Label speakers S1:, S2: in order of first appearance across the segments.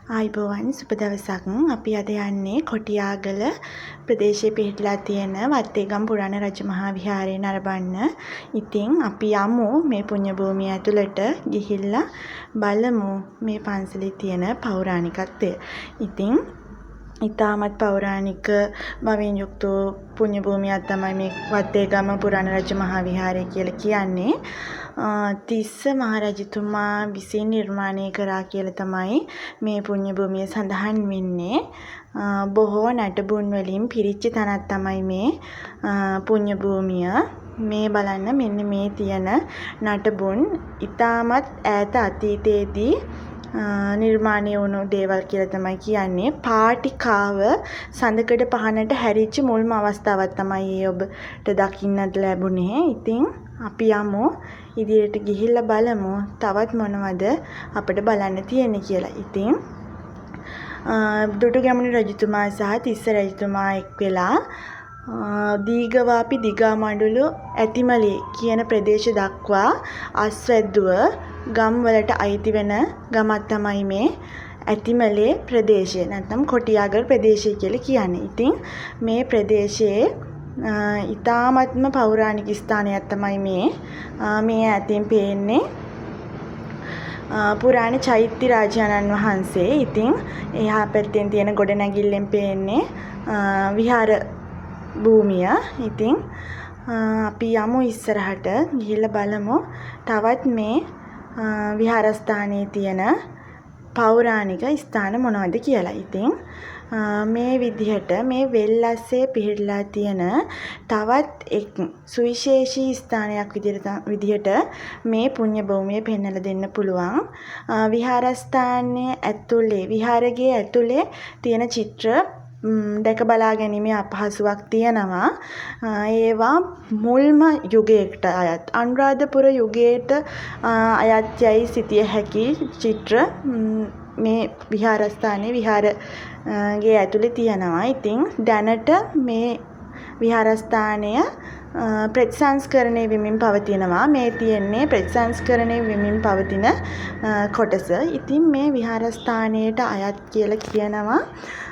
S1: ආයිබෝවන් සුබ දවසක්. අපි අද යන්නේ කොටියාගල ප්‍රදේශයේ පිහිටලා තියෙන වත්තේගම් පුරාණ රජමහා විහාරය නරඹන්න. ඉතින් අපි යමු මේ පුණ්‍ය භූමිය ඇතුළට ගිහිල්ලා බලමු මේ පන්සලේ තියෙන පෞරාණිකත්වය. ඉතින් ඉතාමත් පෞරාණික බවින් යුක්ත පුණ්‍ය භූමියක් තමයි මේ වත්තේගම පුරාණ රජමහා විහාරය කියලා කියන්නේ. තිස්ස මහරජතුමා විසින් නිර්මාණය කරා කියලා තමයි මේ පුණ්‍ය භූමිය සඳහන් වෙන්නේ. බොහෝ නටබුන් වලින් පිරිච්ච තැනක් තමයි මේ පුණ්‍ය භූමිය. මේ බලන්න මෙන්න මේ තියෙන නටබුන් ඉතාමත් ඈත අතීතයේදී නිර්මාණය වුණු දේවල් කියලා තමයි කියන්නේ. පාටිකාව සඳකඩ පහනට හැරිච්ච මුල්ම අවස්ථාවක් තමයි ඒ ඔබට දකින්නට ලැබුණේ. ඉතින් අපි යමු ඉදිරියට ගිහිල්ලා බලමු තවත් මොනවද අපිට බලන්න තියෙන්නේ කියලා. ඉතින් දුටුගැමුණු රජතුමා සහ තිස්ස රජතුමා එක් වෙලා දීඝවාපි දිගාමඩුළු ඇතිමලේ කියන ප්‍රදේශ දක්වා අස්වැද්දුව ගම් වලට අයිති වෙන ගමක් තමයි මේ ඇතිමලේ ප්‍රදේශය. නැත්නම් කොටියාගල ප්‍රදේශය කියලා කියන්නේ. ඉතින් මේ ප්‍රදේශයේ ඉතාමත්ම පෞරාණික ස්ථානයක් තමයි මේ ඇතින් පේන්නේ පුරාණ චෛත්‍ය රාජානන් වහන්සේ. ඉතින් එහා පැත්තෙන් තියෙන ගොඩනැගිල්ලෙන් පේන්නේ විහාර භූමිය. ඉතින් අපි යමු ඉස්සරහට ගිහිල්ලා බලමු තවත් මේ විහාරස්ථානයේ තියෙන පෞරාණික ස්ථාන මොනවද කියලා. ඉතින් මේ විදිහට මේ වෙල්ලස්සේ පිහිටලා තියෙන තවත් එක් සුවිශේෂී ස්ථානයක් විදිහට මේ පුණ්‍ය භූමිය පෙන්වලා දෙන්න පුළුවන්. විහාරස්ථානයේ ඇතුලේ විහාරයේ ඇතුලේ තියෙන චිත්‍ර දැක බලා ගැනීමේ අපහසුාවක් තියෙනවා. ඒවා මුල්ම යුගයකට අයත් අනුරාධපුර යුගයට අයත් යයි සිටිය හැකි චිත්‍ර මේ විහාරස්ථානයේ විහාරයේ ඇතුලේ තියෙනවා. ඉතින් දැනට මේ විහාරස්ථානය ප්‍රතිසංස්කරණය වෙමින් පවතිනවා. මේ තියෙන්නේ ප්‍රතිසංස්කරණය වෙමින් පවතින කොටස. ඉතින් මේ විහාරස්ථානයට අයත් කියලා කියනවා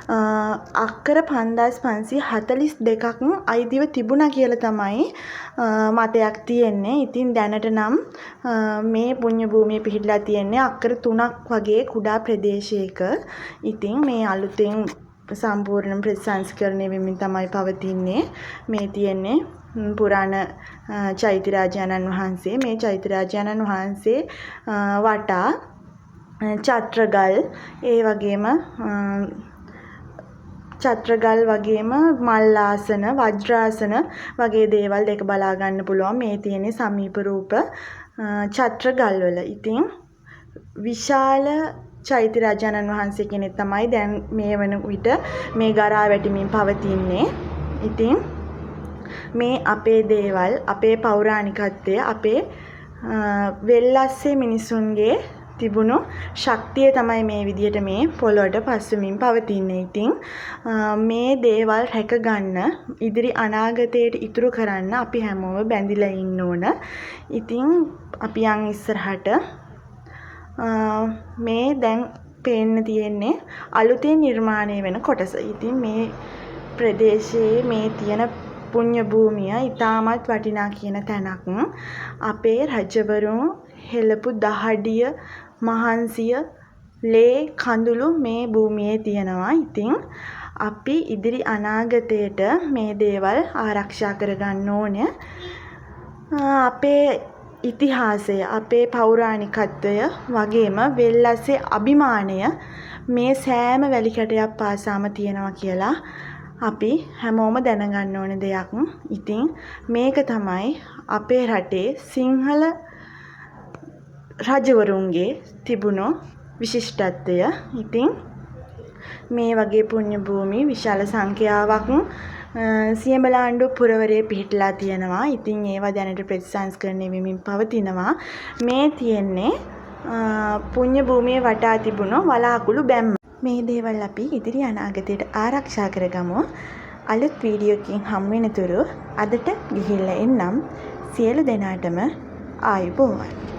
S1: අක්කර 5542ක් අයිතිව තිබුණා කියලා තමයි මතයක් තියෙන්නේ. ඉතින් දැනට නම් මේ පුණ්‍ය භූමිය පිහිටලා තියෙන්නේ අක්කර 3ක් වගේ කුඩා ප්‍රදේශයක. ඉතින් මේ අලුතෙන් සම්පූර්ණ ප්‍රතිසංස්කරණය වෙමින් තමයි පවතින්නේ. මේ තියෙන්නේ පුරාණ චෛත්‍ය රාජානන් වහන්සේ. මේ චෛත්‍ය රාජානන් වහන්සේ වටා චත්‍රගල් ඒ වගේම චත්‍රගල් වගේම මල් ආසන වජ්‍රාසන වගේ දේවල් දෙක බලා ගන්න පුළුවන් මේ තියෙන සමීප රූප චත්‍රගල් වල. ඉතින් විශාල චෛත්‍ය රාජානන් වහන්සේ කෙනෙක් තමයි දැන් මේ වන විට මේ ගරා වැටීමින් පවතින්නේ. ඉතින් මේ අපේ දේවල් අපේ පෞරාණිකත්වය අපේ වෙල්ලස්සේ මිනිසුන්ගේ තිබුණු ශක්තිය තමයි මේ විදිහට මේ පොළොවට පස්සුමින් පවතින්නේ. ඉතින් මේ දේවල් රැක ගන්න ඉදිරි අනාගතයට ඉතුරු කරන්න අපි හැමෝම බැඳිලා ඉන්න ඕන. ඉතින් අපි යන් ඉස්සරහට මේ දැන් පේන්න තියෙන්නේ අලුතෙන් නිර්මාණය වෙන කොටස. ඉතින් මේ ප්‍රදේශයේ මේ තියෙන පුණ්‍ය භූමිය ඉතාමත් වටිනා කියන තැනක්. අපේ රජවරුන් හෙළපු දහඩිය මහන්සිය ලේ කඳුළු මේ භූමියේ තියෙනවා. ඉතින් අපි ඉදිරි අනාගතයට මේ දේවල් ආරක්ෂා කරගන්න ඕනේ. අපේ ඉතිහාසය අපේ පෞරාණිකත්වය වගේම වෙල්ලස්සේ අභිමානය මේ සෑම වැලි කැටයක් පාසාම තියෙනවා කියලා අපි හැමෝම දැනගන්න ඕන දෙයක්. ඉතින් මේක තමයි අපේ රටේ සිංහල රජවරුන්ගේ තිබුණු විශිෂ්ටත්වය. ඉතින් මේ වගේ පුණ්‍ය භූමි විශාල සංඛ්‍යාවක් සියඹලාණ්ඩු පුරවරයේ පිහිටලා තියෙනවා. ඉතින් ඒවා දැනට ප්‍රතිසංස්කරණය වෙමින් පවතිනවා. මේ තියෙන්නේ පුණ්‍ය භූමියේ වටා තිබුණු වලාකුළු බැම්ම. මේ දේවල් අපි ඉදිරි අනාගතයට ආරක්ෂා කරගමු. අලුත් වීඩියෝකින් හම් වෙනතුරු අදට ගිහිල්ලා එන්නම්. සියලු දෙනාටම ආයුබෝවන්.